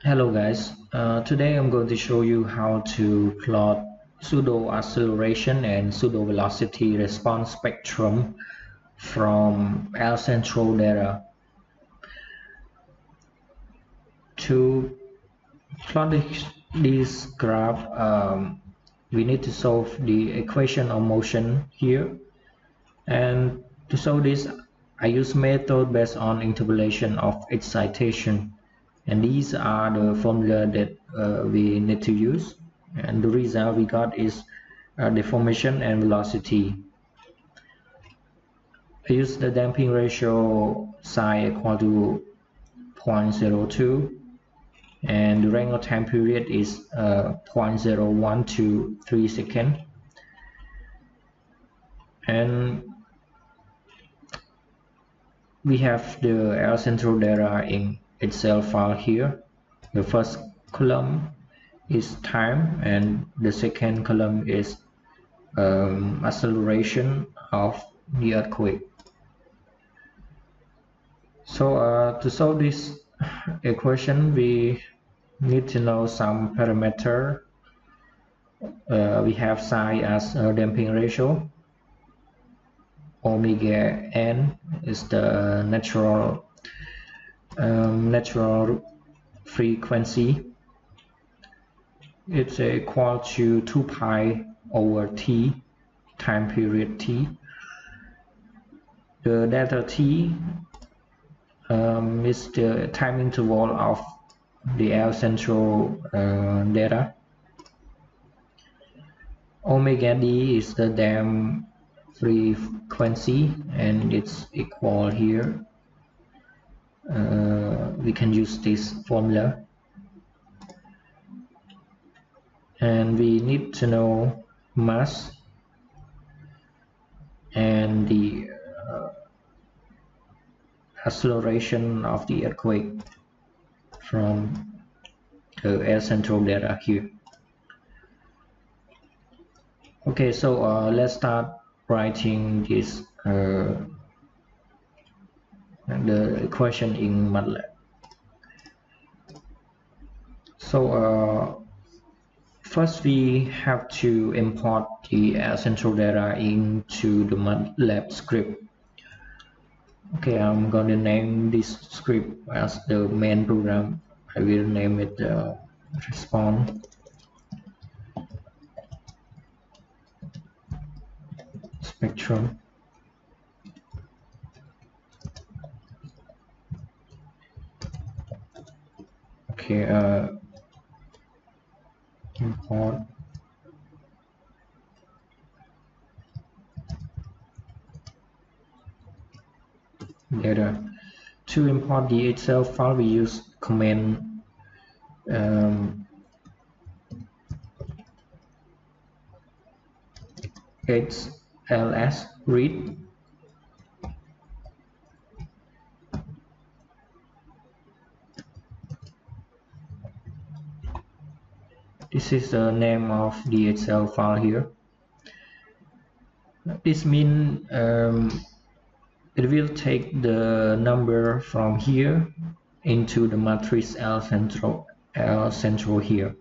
Hello guys, today I'm going to show you how to plot pseudo-acceleration and pseudo-velocity response spectrum from Centro data. To plot this graph, we need to solve the equation of motion here, and to solve this I use method based on interpolation of excitation. And these are the formula that we need to use, and the result we got is deformation and velocity. I use the damping ratio psi equal to 0.02, and the length of time period is 0.01 to 3 seconds. And we have the Centro data in Excel file here. The first column is time, and the second column is acceleration of the earthquake. So to solve this equation, we need to know some parameter. We have psi as a damping ratio, omega n is the natural frequency. It's equal to 2 pi over t, time period t. The delta t is the time interval of the Centro data. Omega d is the damp frequency, and it's equal here. We can use this formula, and we need to know mass and the acceleration of the earthquake from the Centro data here. Okay, so let's start writing this the equation in Matlab. So first we have to import the Centro data into the Matlab script. Okay, I'm going to name this script as the main program. I will name it response spectrum. Okay, import data. To import the Excel file, we use command ls read. This is the name of the Excel file here. This means it will take the number from here into the matrix L central here.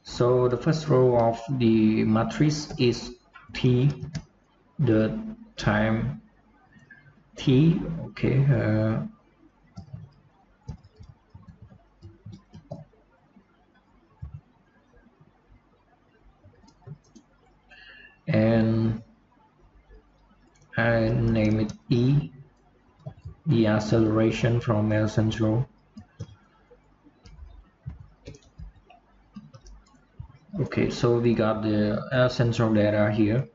So the first row of the matrix is t, the time t. Okay, and I name it E, the acceleration from Centro. Okay, so we got the Centro data here.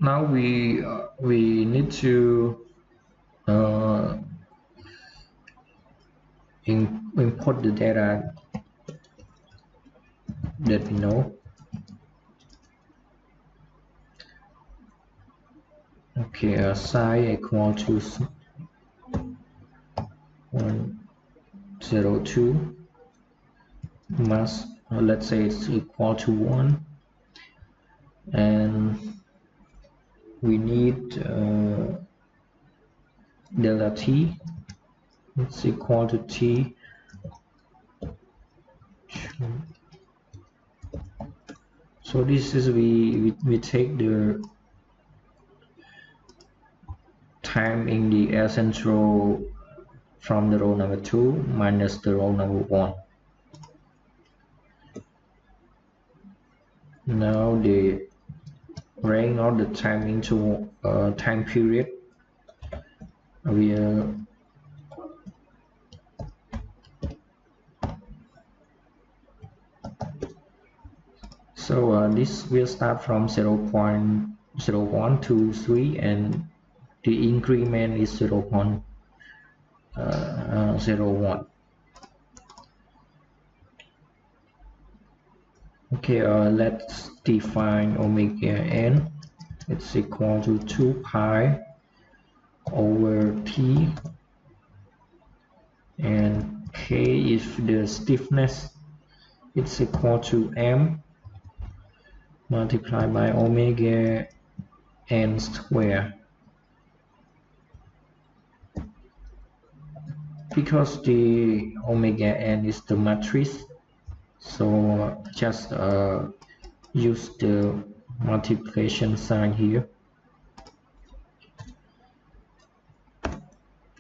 Now we need to import the data that we know. Okay, psi equal to 102, mass let's say it's equal to 1, and we need delta t is equal to t. So this is we take the time in the Centro from the row number 2 minus the row number 1. Now the bring out the time into a time period. This will start from 0.0123 and the increment is 0.01. Okay, let's define omega n. It's equal to 2 pi over t, and k is the stiffness. It's equal to m multiplied by omega n square. Because the omega n is the matrix, so just use the multiplication sign here.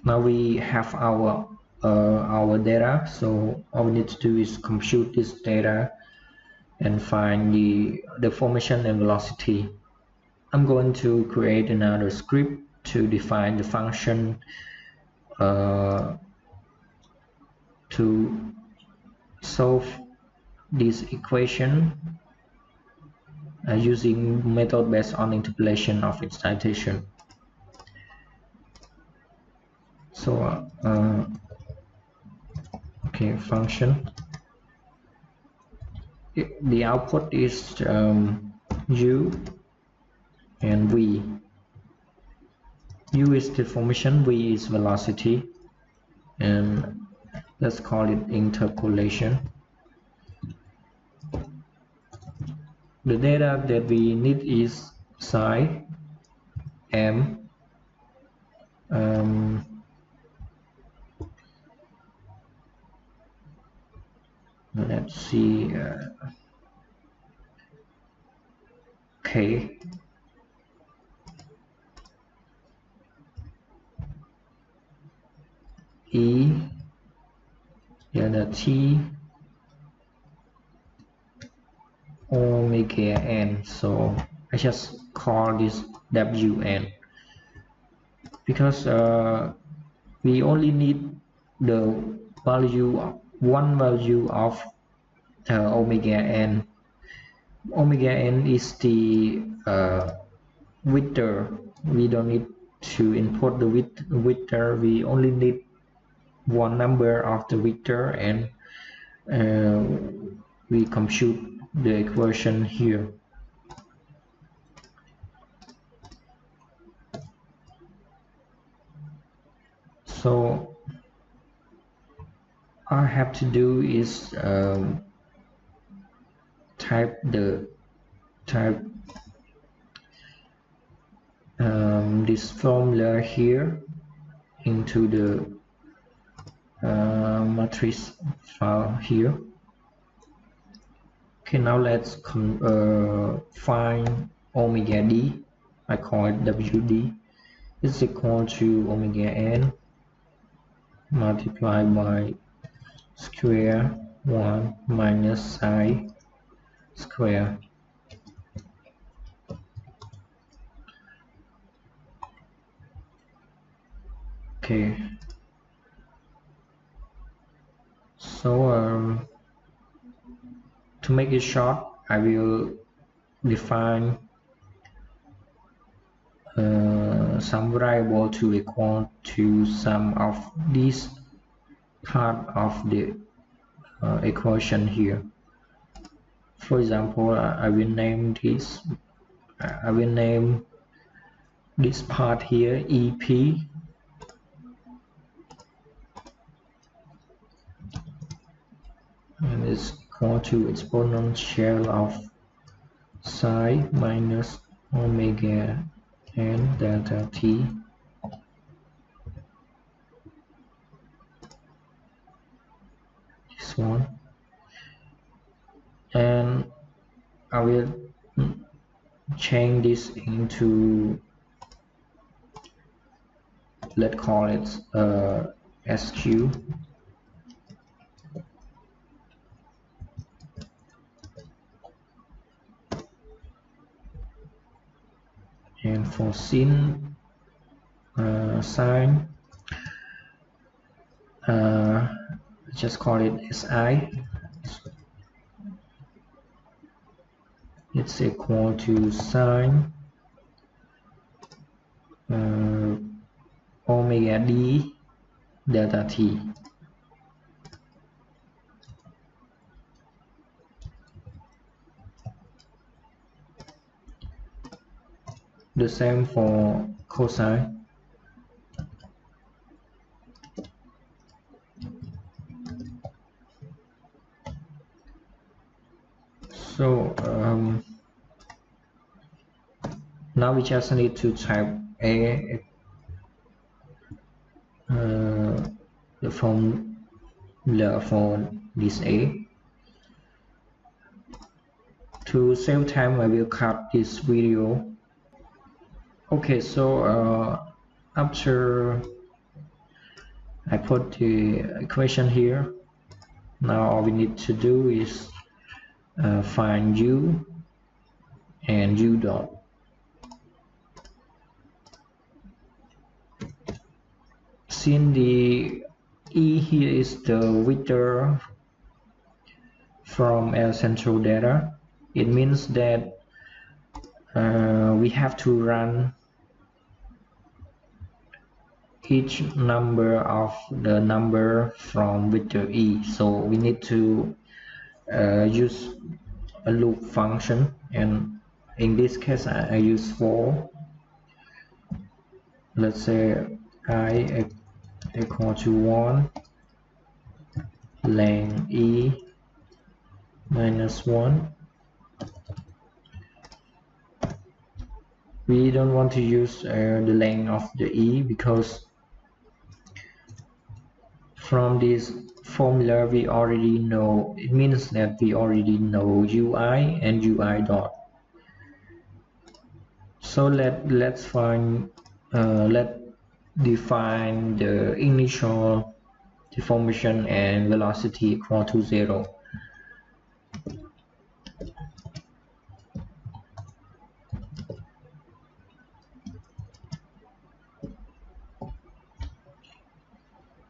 Now we have our data, so all we need to do is compute this data and find the formation and velocity. I'm going to create another script to define the function to solve this equation using method based on interpolation of excitation. So okay, function. The output is u and v. U is the formation, v is velocity, and let's call it interpolation. The data that we need is psi m. Let's see, k, e, delta t, omega n. So I just call this wn because we only need the one value of omega n. Omega n is the vector. We don't need to import the vector. We only need one number of the vector, and we compute the equation here. So all I have to do is type this formula here into the matrix file here. Okay, now let's find omega d. I call it wd. Is equal to omega n multiplied by square 1 minus psi square. Okay, so to make it short, I will define some variable to equal to some of these part of the equation here. For example, I will name this part here EP, and it's equal to exponential of psi minus omega n delta t one, and I will change this into, let's call it SQ, and for sin sine, just call it SI. It's equal to sine omega d delta t. The same for cosine. So now we just need to type the formula for this A. To save time, I will cut this video. Okay, so after I put the equation here, now all we need to do is find u and u dot. Since the E here is the vector from our central data, it means that we have to run each number of the number from vector E. So we need to use a loop function, and in this case I use for, let's say I equal to 1, length E minus 1. We don't want to use the length of the E, because from this formula we already know, it means that we already know ui and ui dot. So let's find let's define the initial deformation and velocity equal to 0.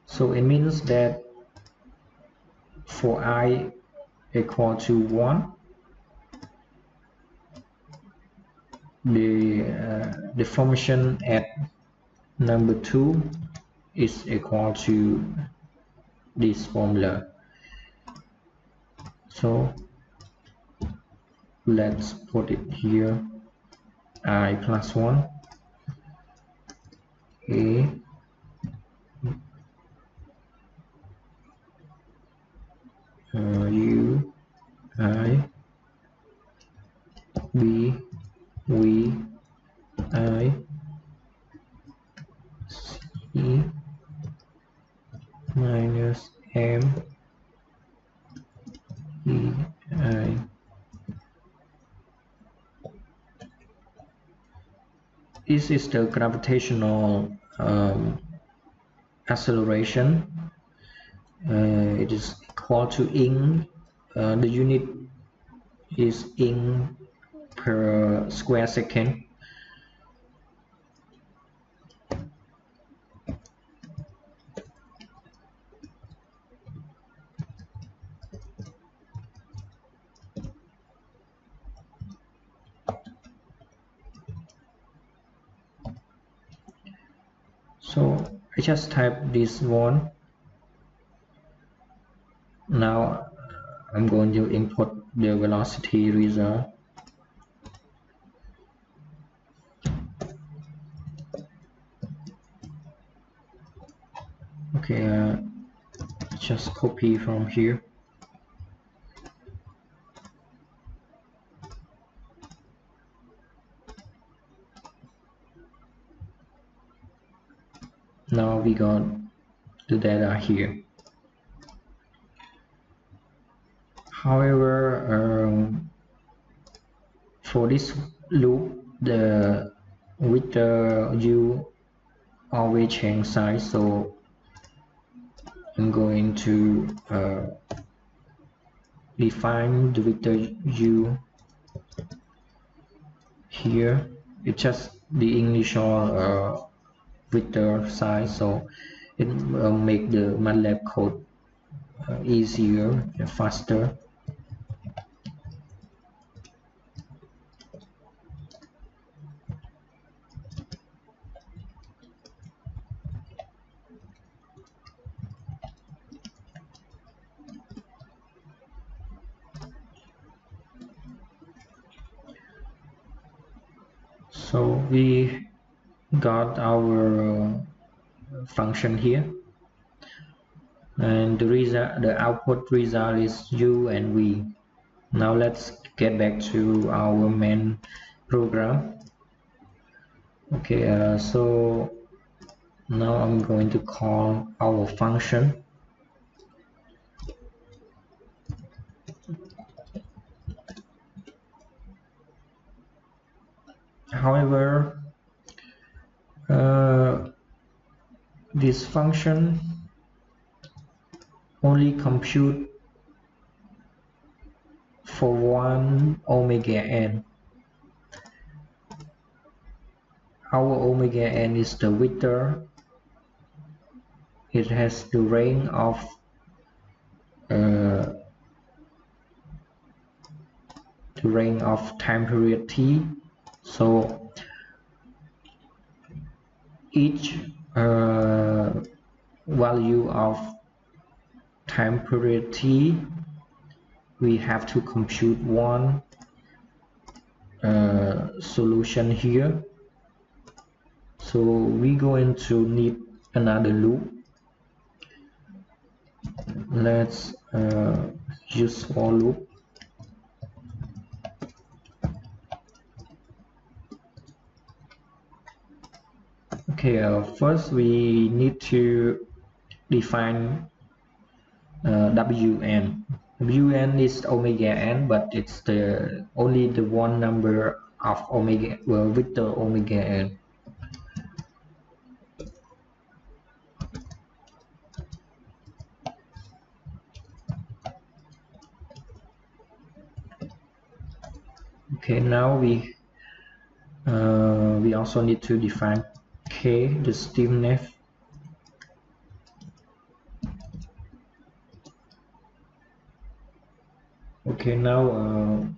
So it means that for I equal to 1, the deformation at number 2 is equal to this formula. So let's put it here, I plus 1 A U I B V I C minus M E I. This is the gravitational acceleration. It is equal to ing. The unit is ing per square second. So I just type this one. Now I'm going to input the velocity result. Okay, just copy from here. Now we got the data here. However, for this loop, the vector u always change size, so I'm going to define the vector u here. It's just the initial vector size, so it will make the Matlab code easier and faster. So we got our function here, and the output result is u and v. Now let's get back to our main program. Okay, so now I'm going to call our function. However, this function only compute for one omega n. Our omega n is the vector. It has the range of time period t. So each value of time period t, we have to compute one solution here. So we're going to need another loop. Let's use for loop. Okay, first we need to define Wn. Wn is omega n, but it's only the one number of omega, vector omega n. Okay, now we also need to define k, the stiffness. Okay, now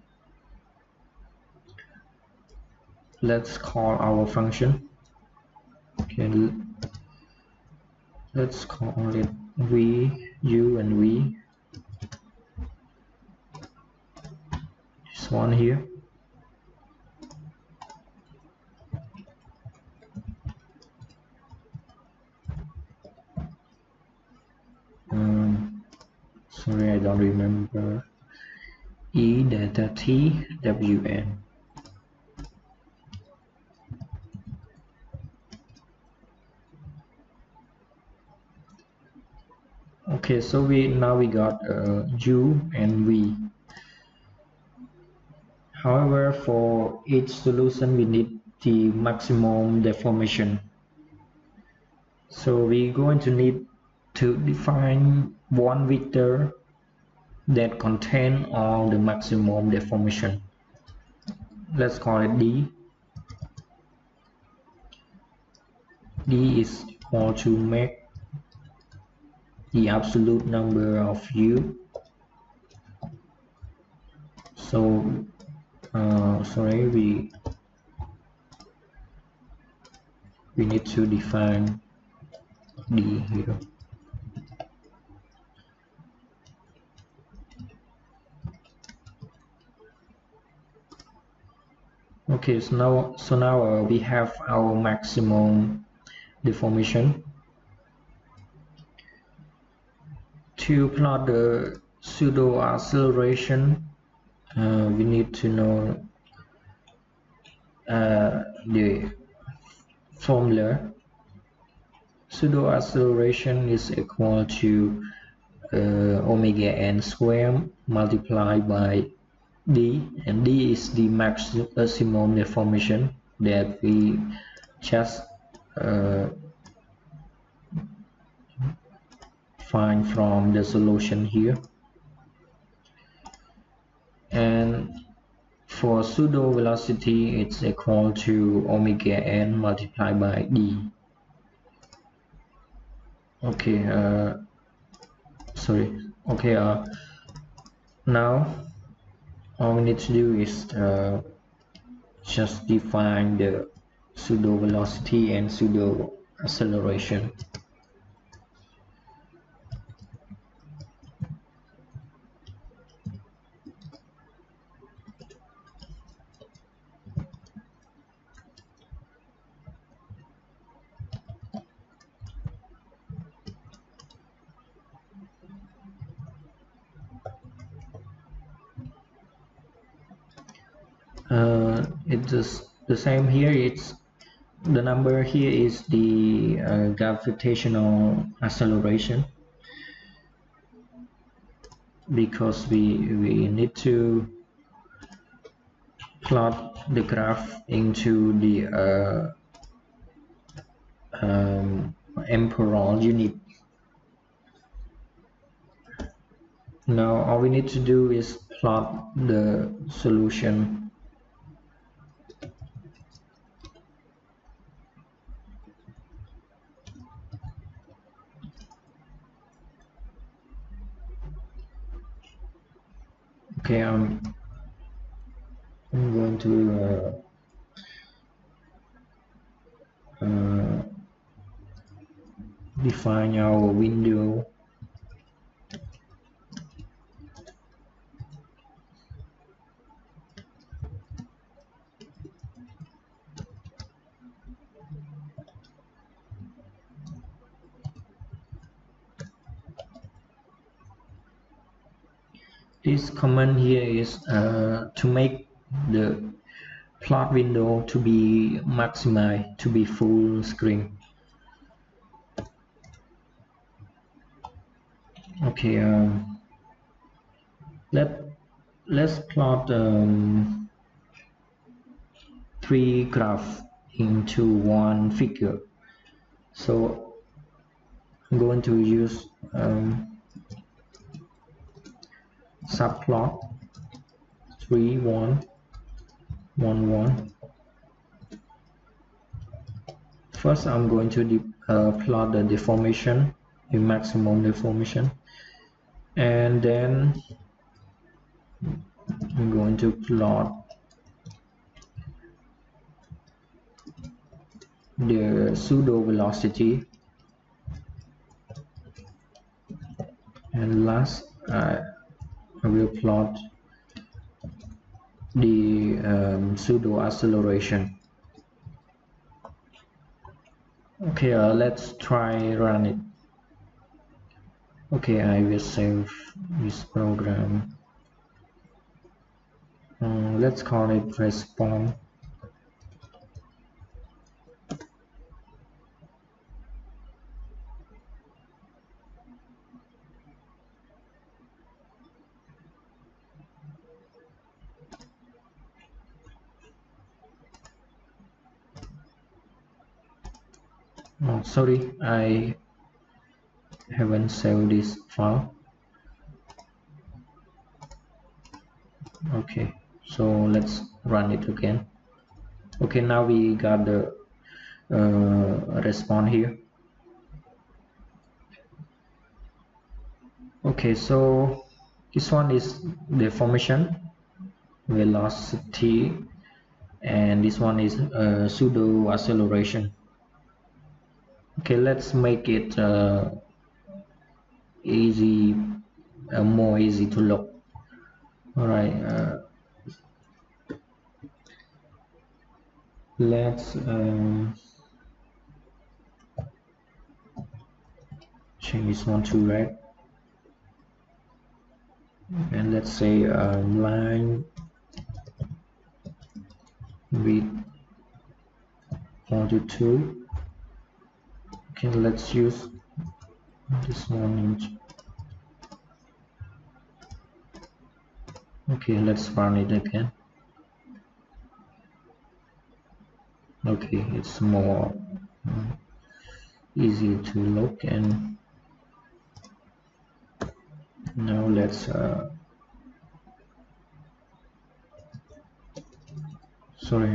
let's call our function. Okay, let's call it v, u, and v. This one here. Sorry, I don't remember. E delta t wn. Okay, so now we got u and v. However, for each solution we need the maximum deformation. So we're going to need to define one vector that contain all the maximum deformation. Let's call it d. D is equal to make the absolute number of u. So sorry, we need to define d here. Okay, so now we have our maximum deformation. To plot the pseudo-acceleration, we need to know the formula. Pseudo-acceleration is equal to omega n square multiplied by d, and d is the maximum deformation that we just find from the solution here. And for pseudo velocity, it's equal to omega n multiplied by d. Okay, now all we need to do is just define the pseudo velocity and pseudo acceleration. It's just the same here. It's the number here is the gravitational acceleration, because we need to plot the graph into the imperial unit. Now all we need to do is plot the solution. Okay, I'm going to define our window. This command here is to make the plot window to be maximized, to be full screen. Okay, let's plot 3 graphs into one figure. So I'm going to use subplot 3 1 1 1. First I'm going to plot the deformation, the maximum deformation, and then I'm going to plot the pseudo velocity, and last I will plot the pseudo acceleration. Okay, let's try run it. Okay, I will save this program. Let's call it response. Oh, sorry, I haven't saved this file. Okay, so let's run it again. Okay, now we got the response here. Okay, so this one is deformation, velocity, and this one is pseudo acceleration. Okay, let's make it easy, more easy to look. All right, let's change this one to red, and let's say line width 42. Okay, let's use this one. Okay, let's run it again. Okay, it's more easy to look. And now let's sorry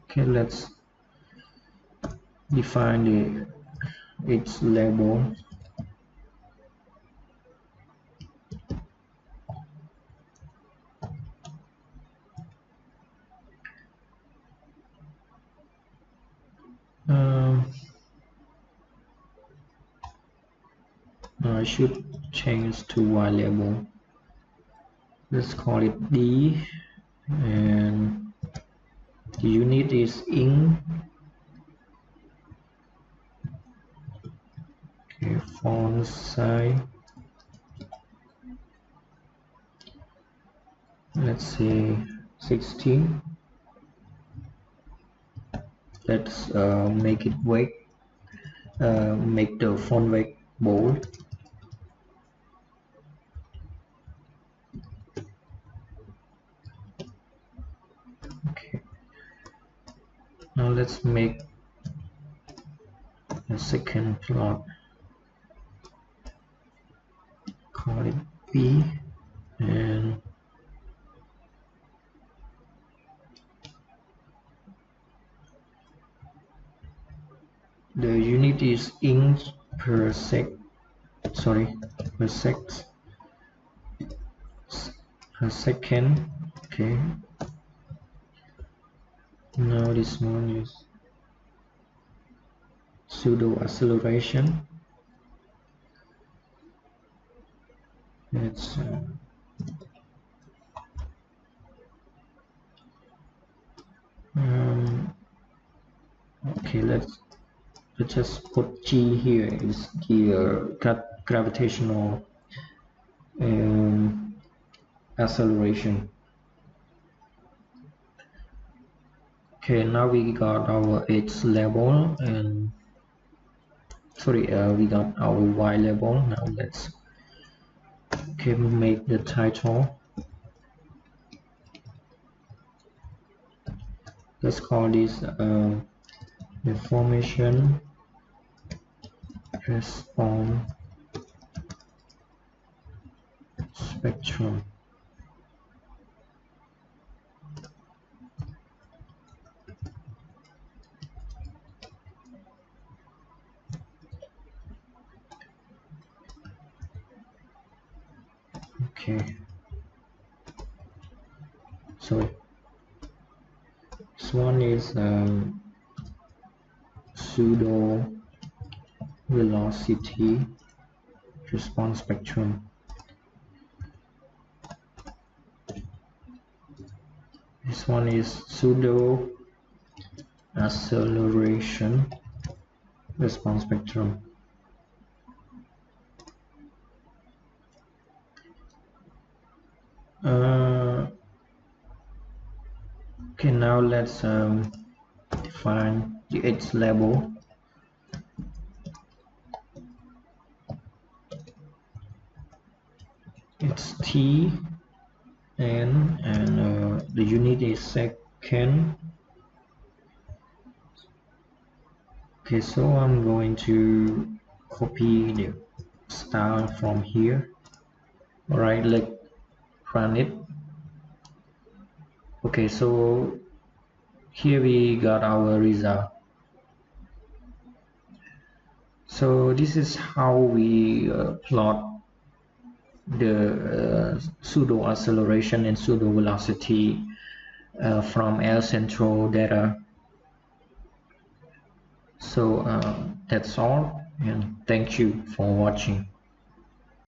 okay, let's define its label. I should change to y label. Let's call it D, and the unit is in. Okay, font size, let's say 16. Let's make it weight, make the font weight bold. Okay, now let's make a second plot, call it B, and the unit is inch per second. Okay, now this one is pseudo-acceleration. It's okay, let's just put G here. Is the gravitational acceleration. Okay, now we got our X level, and we got our Y level. Now let's make the title. Let's call this information response spectrum. Okay, so this one is pseudo-velocity response spectrum. This one is pseudo-acceleration response spectrum. Okay, now let's define the X level. It's T, and the unit is second. Okay, so I'm going to copy the style from here. Alright, let's run it. Okay, so here we got our result. So this is how we plot the pseudo-acceleration and pseudo-velocity from Centro data. So that's all, and thank you for watching.